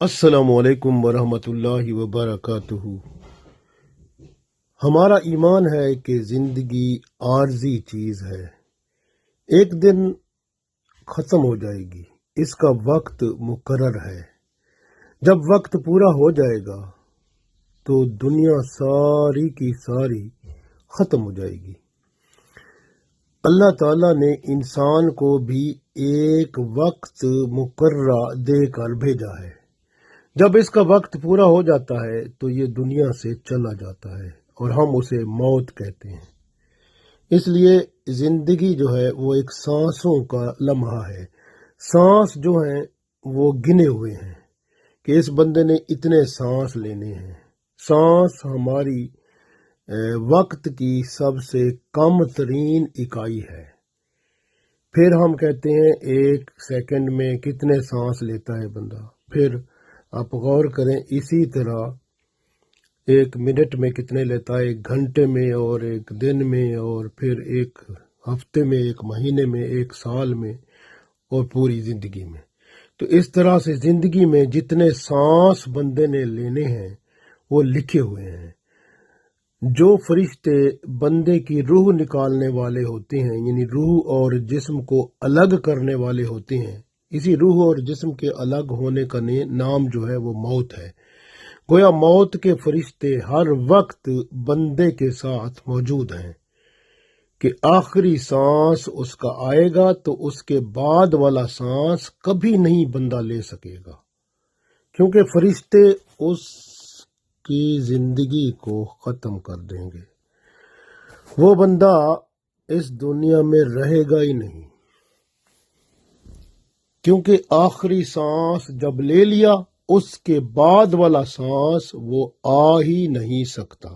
السلام علیکم ورحمۃ اللہ وبرکاتہ۔ ہمارا ایمان ہے کہ زندگی عارضی چیز ہے، ایک دن ختم ہو جائے گی، اس کا وقت مقرر ہے۔ جب وقت پورا ہو جائے گا تو دنیا ساری کی ساری ختم ہو جائے گی۔ اللہ تعالیٰ نے انسان کو بھی ایک وقت مقررہ دے کر بھیجا ہے۔ جب اس کا وقت پورا ہو جاتا ہے تو یہ دنیا سے چلا جاتا ہے اور ہم اسے موت کہتے ہیں۔ اس لیے زندگی جو ہے وہ ایک سانسوں کا لمحہ ہے۔ سانس جو ہیں وہ گنے ہوئے ہیں کہ اس بندے نے اتنے سانس لینے ہیں۔ سانس ہماری وقت کی سب سے کم ترین اکائی ہے۔ پھر ہم کہتے ہیں ایک سیکنڈ میں کتنے سانس لیتا ہے بندہ۔ پھر آپ غور کریں، اسی طرح ایک منٹ میں کتنے لیتا ہے، ایک گھنٹے میں، اور ایک دن میں، اور پھر ایک ہفتے میں، ایک مہینے میں، ایک سال میں، اور پوری زندگی میں۔ تو اس طرح سے زندگی میں جتنے سانس بندے نے لینے ہیں وہ لکھے ہوئے ہیں۔ جو فرشتے بندے کی روح نکالنے والے ہوتے ہیں، یعنی روح اور جسم کو الگ کرنے والے ہوتے ہیں، اسی روح اور جسم کے الگ ہونے کا نام جو ہے وہ موت ہے۔ گویا موت کے فرشتے ہر وقت بندے کے ساتھ موجود ہیں کہ آخری سانس اس کا آئے گا تو اس کے بعد والا سانس کبھی نہیں بندہ لے سکے گا، کیونکہ فرشتے اس کی زندگی کو ختم کر دیں گے۔ وہ بندہ اس دنیا میں رہے گا ہی نہیں، کیونکہ آخری سانس جب لے لیا اس کے بعد والا سانس وہ آ ہی نہیں سکتا۔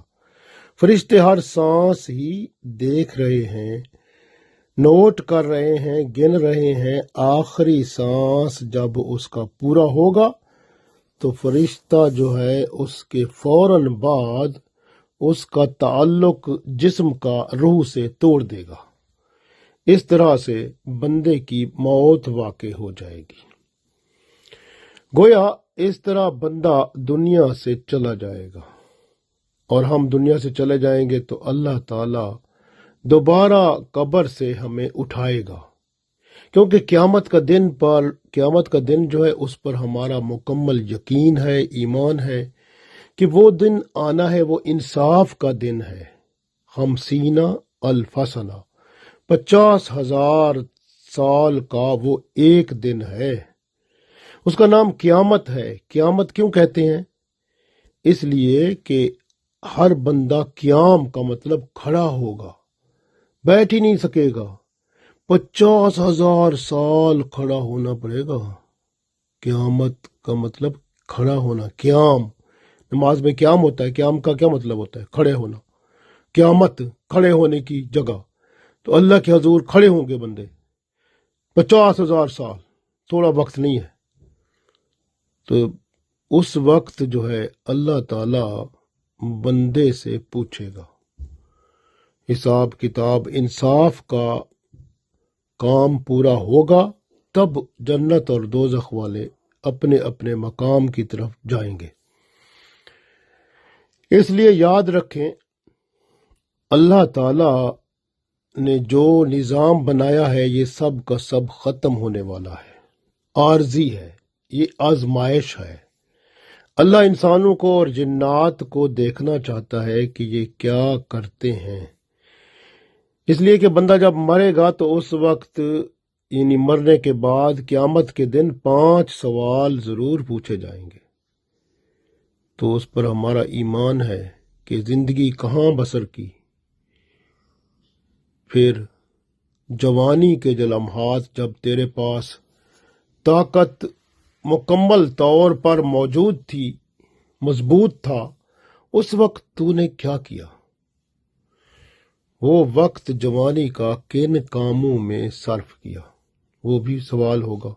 فرشتے ہر سانس ہی دیکھ رہے ہیں، نوٹ کر رہے ہیں، گن رہے ہیں۔ آخری سانس جب اس کا پورا ہوگا تو فرشتہ جو ہے اس کے فوراً بعد اس کا تعلق جسم کا روح سے توڑ دے گا۔ اس طرح سے بندے کی موت واقع ہو جائے گی۔ گویا اس طرح بندہ دنیا سے چلا جائے گا، اور ہم دنیا سے چلے جائیں گے تو اللہ تعالی دوبارہ قبر سے ہمیں اٹھائے گا، کیونکہ قیامت کا دن جو ہے اس پر ہمارا مکمل یقین ہے، ایمان ہے کہ وہ دن آنا ہے، وہ انصاف کا دن ہے۔ 50 الف سنہ، 50,000 سال کا وہ ایک دن ہے۔ اس کا نام قیامت ہے۔ قیامت کیوں کہتے ہیں؟ اس لیے کہ ہر بندہ قیام کا مطلب کھڑا ہوگا، بیٹھ ہی نہیں سکے گا۔ 50,000 سال کھڑا ہونا پڑے گا۔ قیامت کا مطلب کھڑا ہونا۔ قیام، نماز میں قیام ہوتا ہے، قیام کا کیا مطلب ہوتا ہے؟ کھڑے ہونا۔ قیامت کھڑے ہونے کی جگہ، تو اللہ کے حضور کھڑے ہوں گے بندے 50,000 سال، تھوڑا وقت نہیں ہے۔ تو اس وقت جو ہے اللہ تعالی بندے سے پوچھے گا، حساب کتاب انصاف کا کام پورا ہوگا، تب جنت اور دوزخ والے اپنے اپنے مقام کی طرف جائیں گے۔ اس لیے یاد رکھیں، اللہ تعالی نے جو نظام بنایا ہے یہ سب کا سب ختم ہونے والا ہے، عارضی ہے، یہ آزمائش ہے۔ اللہ انسانوں کو اور جنات کو دیکھنا چاہتا ہے کہ یہ کیا کرتے ہیں، اس لیے کہ بندہ جب مرے گا تو اس وقت، یعنی مرنے کے بعد قیامت کے دن 5 سوال ضرور پوچھے جائیں گے۔ تو اس پر ہمارا ایمان ہے کہ زندگی کہاں بسر کی، پھر جوانی کے جو لمحات جب تیرے پاس طاقت مکمل طور پر موجود تھی، مضبوط تھا، اس وقت تو نے کیا کیا؟ وہ وقت جوانی کا کن کاموں میں صرف کیا، وہ بھی سوال ہوگا۔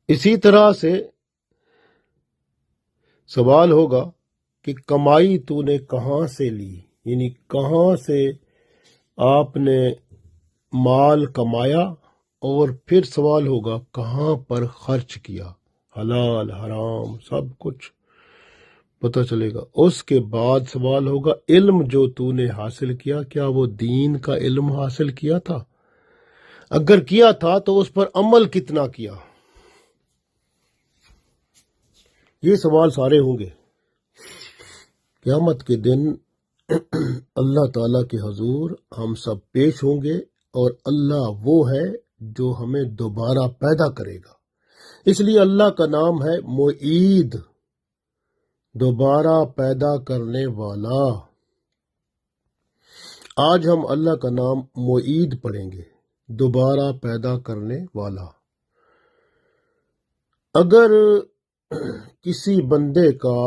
اسی طرح سے سوال ہوگا کہ کمائی تو نے کہاں سے لی، یعنی کہاں سے آپ نے مال کمایا، اور پھر سوال ہوگا کہاں پر خرچ کیا، حلال حرام سب کچھ پتہ چلے گا۔ اس کے بعد سوال ہوگا علم جو تو نے حاصل کیا، کیا وہ دین کا علم حاصل کیا تھا؟ اگر کیا تھا تو اس پر عمل کتنا کیا؟ یہ سوال سارے ہوں گے قیامت کے دن۔ اللہ تعالیٰ کے حضور ہم سب پیش ہوں گے، اور اللہ وہ ہے جو ہمیں دوبارہ پیدا کرے گا۔ اس لیے اللہ کا نام ہے معید، دوبارہ پیدا کرنے والا۔ آج ہم اللہ کا نام معید پڑھیں گے، دوبارہ پیدا کرنے والا۔ اگر کسی بندے کا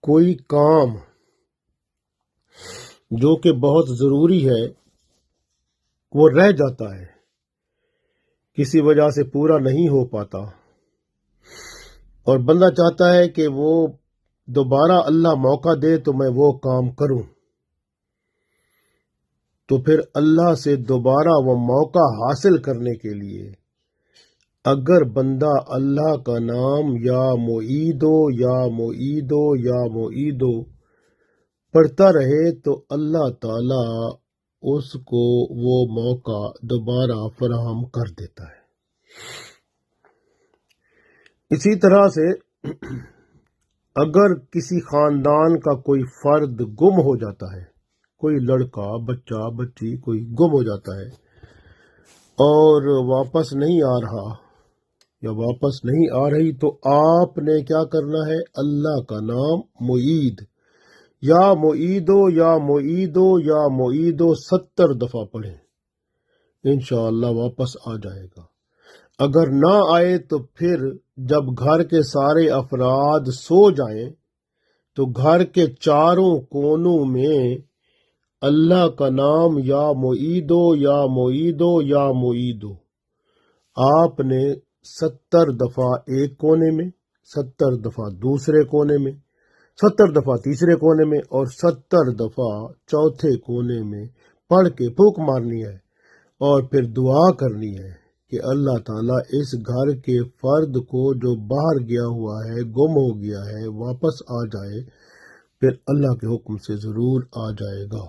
کوئی کام جو کہ بہت ضروری ہے وہ رہ جاتا ہے، کسی وجہ سے پورا نہیں ہو پاتا، اور بندہ چاہتا ہے کہ وہ دوبارہ اللہ موقع دے تو میں وہ کام کروں، تو پھر اللہ سے دوبارہ وہ موقع حاصل کرنے کے لیے اگر بندہ اللہ کا نام یا معیدو یا معیدو یا معیدو پڑھتا رہے تو اللہ تعالی اس کو وہ موقع دوبارہ فراہم کر دیتا ہے۔ اسی طرح سے اگر کسی خاندان کا کوئی فرد گم ہو جاتا ہے، کوئی لڑکا بچہ بچی کوئی گم ہو جاتا ہے اور واپس نہیں آ رہا یا واپس نہیں آ رہی، تو آپ نے کیا کرنا ہے؟ اللہ کا نام معید یا معیدو یا معیدو یا معیدو 70 دفعہ پڑھیں، انشاءاللہ واپس آ جائے گا۔ اگر نہ آئے تو پھر جب گھر کے سارے افراد سو جائیں تو گھر کے چاروں کونوں میں اللہ کا نام یا معیدو یا معیدو یا معیدو آپ نے 70 دفعہ ایک کونے میں، 70 دفعہ دوسرے کونے میں، 70 دفعہ تیسرے کونے میں، اور 70 دفعہ چوتھے کونے میں پڑھ کے پھونک مارنی ہے، اور پھر دعا کرنی ہے کہ اللہ تعالیٰ اس گھر کے فرد کو جو باہر گیا ہوا ہے، گم ہو گیا ہے، واپس آ جائے، پھر اللہ کے حکم سے ضرور آ جائے گا۔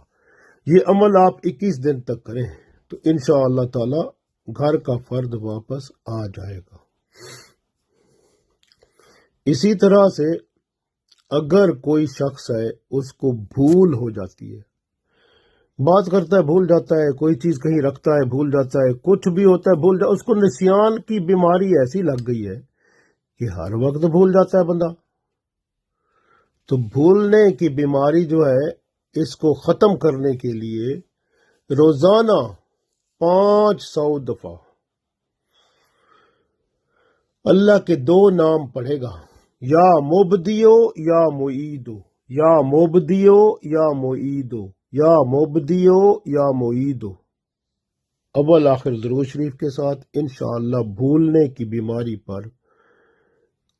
یہ عمل آپ 21 دن تک کریں تو انشاءاللہ تعالیٰ گھر کا فرد واپس آ جائے گا۔ اسی طرح سے اگر کوئی شخص ہے اس کو بھول ہو جاتی ہے، بات کرتا ہے بھول جاتا ہے، کوئی چیز کہیں رکھتا ہے بھول جاتا ہے، کچھ بھی ہوتا ہے بھول جاتا ہے، اس کو نسیان کی بیماری ایسی لگ گئی ہے کہ ہر وقت بھول جاتا ہے بندہ۔ تو بھولنے کی بیماری جو ہے اس کو ختم کرنے کے لیے روزانہ 500 دفعہ اللہ کے 2 نام پڑھے گا، یا مبدیو یا معیدو، یا مبدیو یا معیدو، یا مبدیو یا معیدو، اول آخر درود شریف کے ساتھ۔ انشاءاللہ بھولنے کی بیماری پر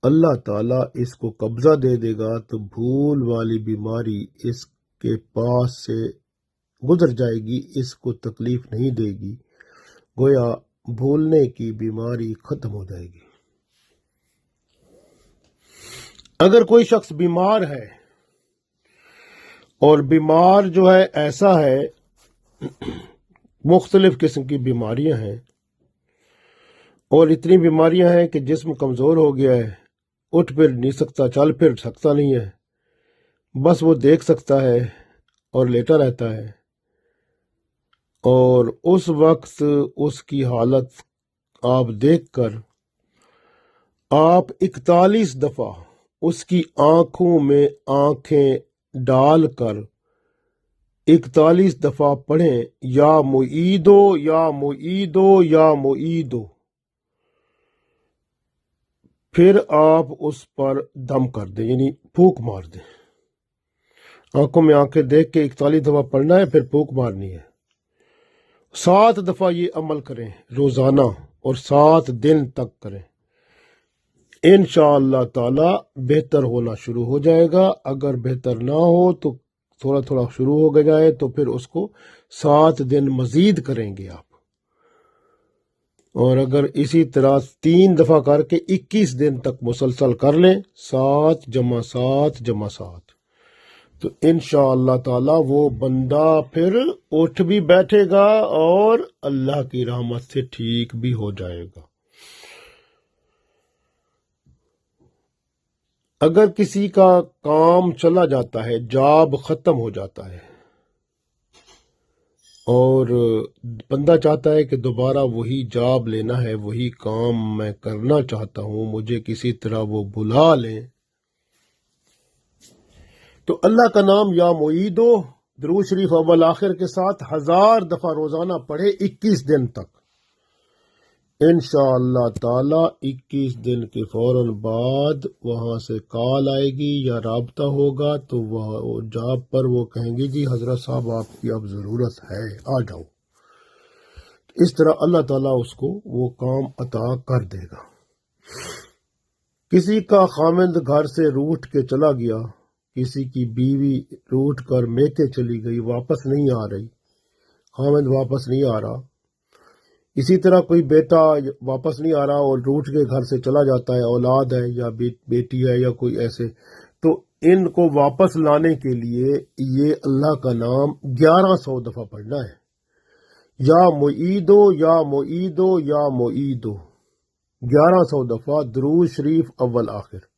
اللہ تعالیٰ اس کو قبضہ دے دے گا، تو بھول والی بیماری اس کے پاس سے گزر جائے گی، اس کو تکلیف نہیں دے گی، گویا بھولنے کی بیماری ختم ہو جائے گی۔ اگر کوئی شخص بیمار ہے، اور بیمار جو ہے ایسا ہے، مختلف قسم کی بیماریاں ہیں، اور اتنی بیماریاں ہیں کہ جسم کمزور ہو گیا ہے، اٹھ پھر نہیں سکتا، چل پھر سکتا نہیں ہے، بس وہ دیکھ سکتا ہے اور لیٹا رہتا ہے، اور اس وقت اس کی حالت آپ دیکھ کر آپ 41 دفعہ اس کی آنکھوں میں آنکھیں ڈال کر 41 دفعہ پڑھیں، یا معیدو یا معیدو یا معیدو، پھر آپ اس پر دم کر دیں، یعنی پھونک مار دیں۔ آنکھوں میں آنکھیں دیکھ کے 41 دفعہ پڑھنا ہے، پھر پھونک مارنی ہے۔ 7 دفعہ یہ عمل کریں روزانہ، اور 7 دن تک کریں، انشاءاللہ تعالی بہتر ہونا شروع ہو جائے گا۔ اگر بہتر نہ ہو تو تھوڑا تھوڑا شروع ہو جائے تو پھر اس کو 7 دن مزید کریں گے آپ۔ اور اگر اسی طرح 3 دفعہ کر کے 21 دن تک مسلسل کر لیں 7 جمع 7 جمع 7 تو انشاءاللہ تعالی وہ بندہ پھر اٹھ بھی بیٹھے گا اور اللہ کی رحمت سے ٹھیک بھی ہو جائے گا۔ اگر کسی کا کام چلا جاتا ہے، جاب ختم ہو جاتا ہے اور بندہ چاہتا ہے کہ دوبارہ وہی جاب لینا ہے، وہی کام میں کرنا چاہتا ہوں، مجھے کسی طرح وہ بلا لیں، تو اللہ کا نام یا معیدو درود شریف اول آخر کے ساتھ 1000 دفعہ روزانہ پڑھے 21 دن تک، انشاءاللہ تعالی 21 دن کے فوراً بعد وہاں سے کال آئے گی یا رابطہ ہوگا تو وہ جاب پر وہ کہیں گے جی حضرت صاحب آپ کی اب ضرورت ہے، آ جاؤ۔ اس طرح اللہ تعالیٰ اس کو وہ کام عطا کر دے گا۔ کسی کا خامند گھر سے روٹھ کے چلا گیا، کسی کی بیوی روٹھ کر میکے چلی گئی، واپس نہیں آ رہی، خامند واپس نہیں آ رہا، اسی طرح کوئی بیٹا واپس نہیں آ رہا اور روٹھ کے گھر سے چلا جاتا ہے، اولاد ہے یا بیٹی ہے یا کوئی ایسے، تو ان کو واپس لانے کے لیے یہ اللہ کا نام 1100 دفعہ پڑھنا ہے، یا معیدو یا معیدو یا معیدو، 1100 دفعہ درود شریف اول آخر۔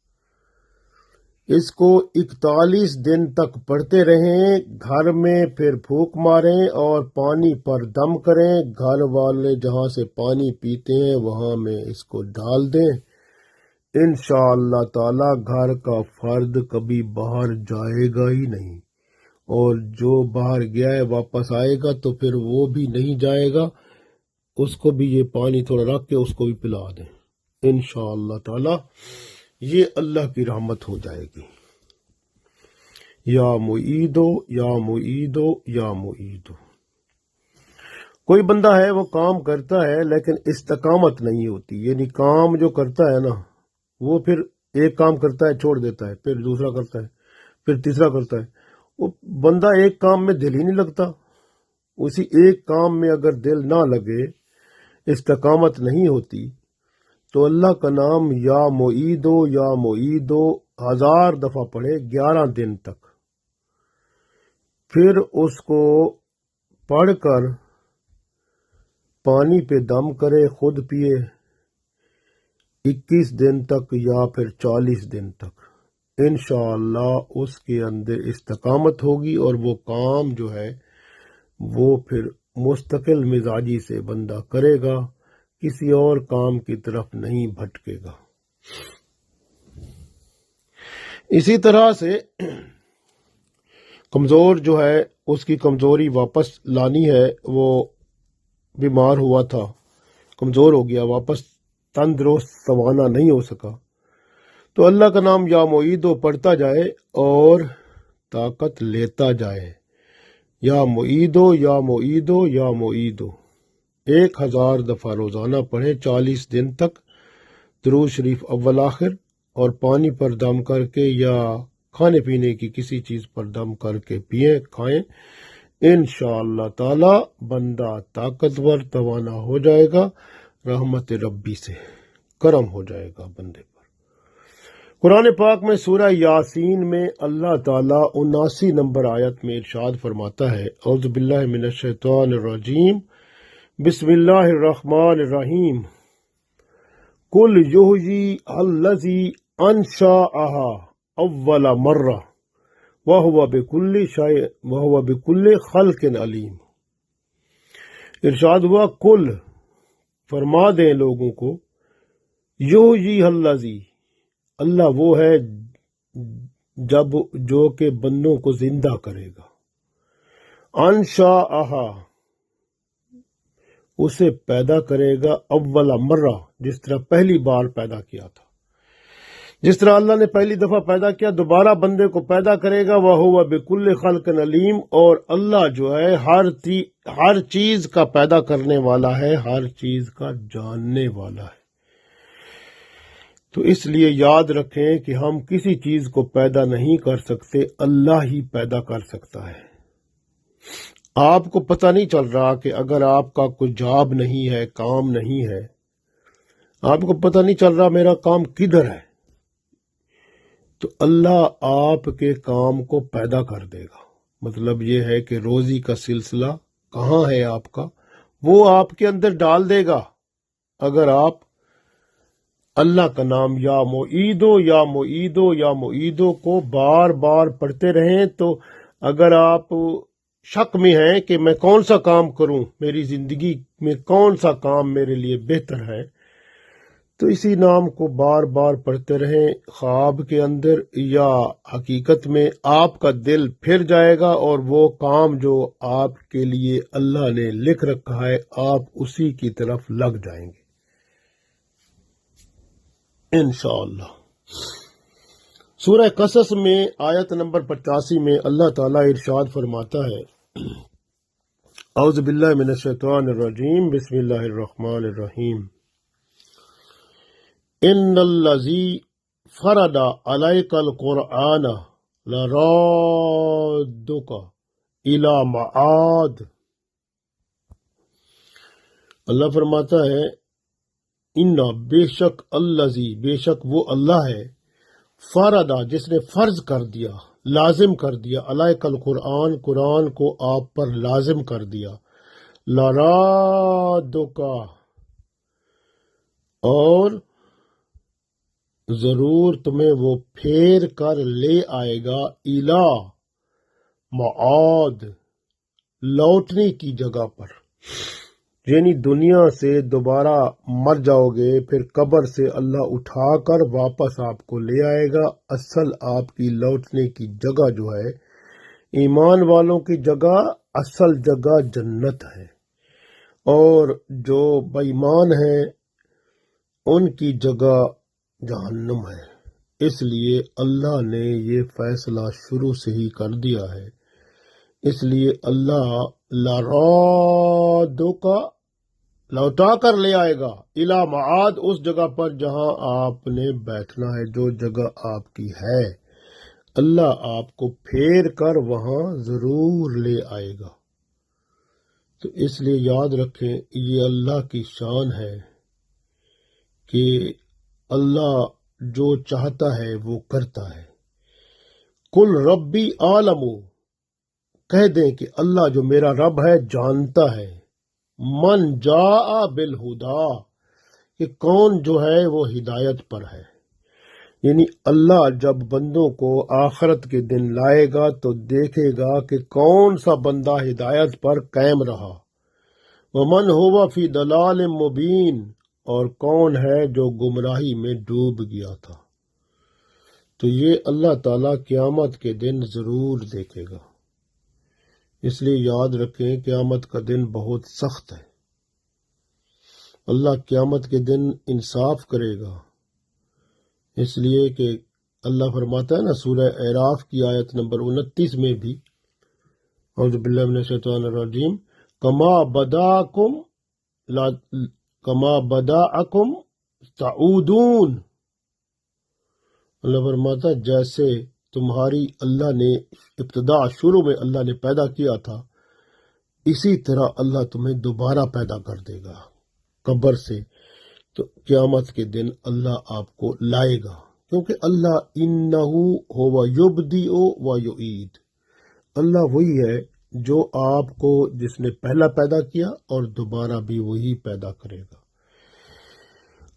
اس کو 41 دن تک پڑھتے رہیں، گھر میں پھر پھونک ماریں اور پانی پر دم کریں، گھر والے جہاں سے پانی پیتے ہیں وہاں میں اس کو ڈال دیں، انشاءاللہ تعالی گھر کا فرد کبھی باہر جائے گا ہی نہیں، اور جو باہر گیا ہے واپس آئے گا تو پھر وہ بھی نہیں جائے گا، اس کو بھی یہ پانی تھوڑا رکھ کے اس کو بھی پلا دیں، انشاءاللہ تعالی یہ اللہ کی رحمت ہو جائے گی۔ یا معیدو یا معیدو یا معیدو۔ کوئی بندہ ہے وہ کام کرتا ہے لیکن استقامت نہیں ہوتی، یعنی کام جو کرتا ہے نا وہ پھر ایک کام کرتا ہے چھوڑ دیتا ہے، پھر دوسرا کرتا ہے، پھر تیسرا کرتا ہے، وہ بندہ ایک کام میں دل ہی نہیں لگتا، اسی ایک کام میں اگر دل نہ لگے، استقامت نہیں ہوتی، تو اللہ کا نام یا معیدو 1000 دفعہ پڑھے 11 دن تک، پھر اس کو پڑھ کر پانی پہ دم کرے، خود پیے 21 دن تک یا پھر 40 دن تک، انشاءاللہ اس کے اندر استقامت ہوگی اور وہ کام جو ہے وہ پھر مستقل مزاجی سے بندہ کرے گا، کسی اور کام کی طرف نہیں بھٹکے گا۔ اسی طرح سے کمزور جو ہے اس کی کمزوری واپس لانی ہے، وہ بیمار ہوا تھا، کمزور ہو گیا، واپس تندرست سوانا نہیں ہو سکا، تو اللہ کا نام یا معیدو پڑھتا جائے اور طاقت لیتا جائے، یا معیدو یا معیدو یا معیدو 1000 دفعہ روزانہ پڑھیں 40 دن تک، درود شریف اول آخر، اور پانی پر دم کر کے یا کھانے پینے کی کسی چیز پر دم کر کے پیئیں، کھائیں، انشاءاللہ تعالی بندہ طاقتور توانا ہو جائے گا، رحمت ربی سے کرم ہو جائے گا بندے پر۔ قرآن پاک میں سورہ یاسین میں اللہ تعالیٰ 79 نمبر آیت میں ارشاد فرماتا ہے، اعوذ باللہ من الشیطان الرجیم، بسم اللہ الرحمن الرحیم، قل یحیی الذی انشأہا اول مرہ وہو بکل خلق علیم۔ ارشاد ہوا کل، فرما دیں لوگوں کو، یحیی الذی، اللہ وہ ہے جو کہ بندوں کو زندہ کرے گا، انشأہا، اسے پیدا کرے گا، اول مرہ، جس طرح پہلی بار پیدا کیا تھا، جس طرح اللہ نے پہلی دفعہ پیدا کیا دوبارہ بندے کو پیدا کرے گا، وَهُوَ بِكُلِّ خَلْقٍ عَلِيمٌ، اور اللہ جو ہے ہر چیز کا پیدا کرنے والا ہے، ہر چیز کا جاننے والا ہے۔ تو اس لیے یاد رکھیں کہ ہم کسی چیز کو پیدا نہیں کر سکتے، اللہ ہی پیدا کر سکتا ہے۔ آپ کو پتہ نہیں چل رہا کہ اگر آپ کا کوئی جاب نہیں ہے، کام نہیں ہے، آپ کو پتہ نہیں چل رہا میرا کام کدھر ہے، تو اللہ آپ کے کام کو پیدا کر دے گا۔ مطلب یہ ہے کہ روزی کا سلسلہ کہاں ہے آپ کا، وہ آپ کے اندر ڈال دے گا۔ اگر آپ اللہ کا نام یا معیدو یا معیدو یا معیدو کو بار بار پڑھتے رہیں، تو اگر آپ شک میں ہیں کہ میں کون سا کام کروں، میری زندگی میں کون سا کام میرے لیے بہتر ہے، تو اسی نام کو بار بار پڑھتے رہیں، خواب کے اندر یا حقیقت میں آپ کا دل پھر جائے گا، اور وہ کام جو آپ کے لیے اللہ نے لکھ رکھا ہے آپ اسی کی طرف لگ جائیں گے انشاءاللہ۔ سورہ قصص میں آیت نمبر 85 میں اللہ تعالیٰ ارشاد فرماتا ہے، اعوذ باللہ من الشیطان الرجیم، بسم اللہ الرحمن الرحیم، ان الذی فرض علیک القرآن لرادک الی معاد۔ اللہ فرماتا ہے، ان بے شک الذی، بے شک وہ اللہ ہے، فرض جس نے فرض کر دیا، لازم کر دیا، علیک القرآن، قرآن کو آپ پر لازم کر دیا، لرادک، اور ضرور تمہیں وہ پھیر کر لے آئے گا، الا معاد، لوٹنے کی جگہ پر، یعنی دنیا سے دوبارہ مر جاؤ گے، پھر قبر سے اللہ اٹھا کر واپس آپ کو لے آئے گا۔ اصل آپ کی لوٹنے کی جگہ جو ہے، ایمان والوں کی جگہ، اصل جگہ جنت ہے، اور جو بے ایمان ہیں ان کی جگہ جہنم ہے۔ اس لیے اللہ نے یہ فیصلہ شروع سے ہی کر دیا ہے، اس لیے اللہ لرادک، لوٹا کر لے آئے گا، الی معاد، اس جگہ پر جہاں آپ نے بیٹھنا ہے، جو جگہ آپ کی ہے، اللہ آپ کو پھیر کر وہاں ضرور لے آئے گا۔ تو اس لیے یاد رکھیں، یہ اللہ کی شان ہے کہ اللہ جو چاہتا ہے وہ کرتا ہے۔ کل ربی عالم، کہہ دیں کہ اللہ جو میرا رب ہے جانتا ہے، من جاء بالہدا، کہ کون جو ہے وہ ہدایت پر ہے، یعنی اللہ جب بندوں کو آخرت کے دن لائے گا تو دیکھے گا کہ کون سا بندہ ہدایت پر قائم رہا، ومن ہوا فی ضلال مبین، اور کون ہے جو گمراہی میں ڈوب گیا تھا۔ تو یہ اللہ تعالیٰ قیامت کے دن ضرور دیکھے گا، اس لیے یاد رکھیں قیامت کا دن بہت سخت ہے۔ اللہ قیامت کے دن انصاف کرے گا، اس لیے کہ اللہ فرماتا ہے نا سورہ اعراف کی آیت نمبر 29 میں بھی، اعوذ باللہ من الشیطان الرجیم، کما بداکم تعودون، اللہ فرماتا ہے جیسے تمہاری اللہ نے ابتدا، شروع میں اللہ نے پیدا کیا تھا، اسی طرح اللہ تمہیں دوبارہ پیدا کر دے گا قبر سے۔ تو قیامت کے دن اللہ آپ کو لائے گا، کیونکہ اللہ انہو ہوا یبدئ و یعید، اللہ وہی ہے جو آپ کو، جس نے پہلا پیدا کیا اور دوبارہ بھی وہی پیدا کرے گا۔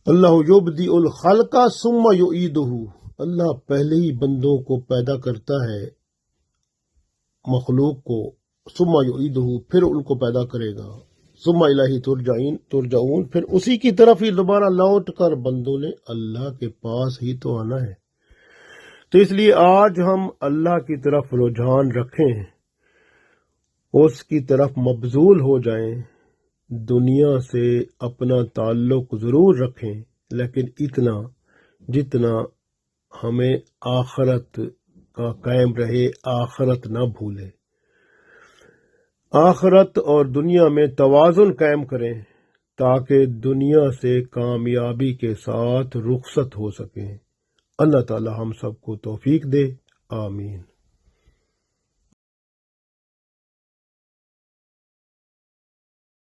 اللہ یبدئ الخلق ثم یعیدہ، اللہ پہلے ہی بندوں کو پیدا کرتا ہے، مخلوق کو، ثم یعیدہ، پھر ان کو پیدا کرے گا، ثم الیہ ترجعون، پھر اسی کی طرف ہی دوبارہ لوٹ کر بندوں نے اللہ کے پاس ہی تو آنا ہے۔ تو اس لیے آج ہم اللہ کی طرف رجحان رکھیں، اس کی طرف مبذول ہو جائیں، دنیا سے اپنا تعلق ضرور رکھیں، لیکن اتنا جتنا ہمیں آخرت کا قائم رہے، آخرت نہ بھولیں، آخرت اور دنیا میں توازن قائم کریں، تاکہ دنیا سے کامیابی کے ساتھ رخصت ہو سکیں۔ اللہ تعالی ہم سب کو توفیق دے، آمین۔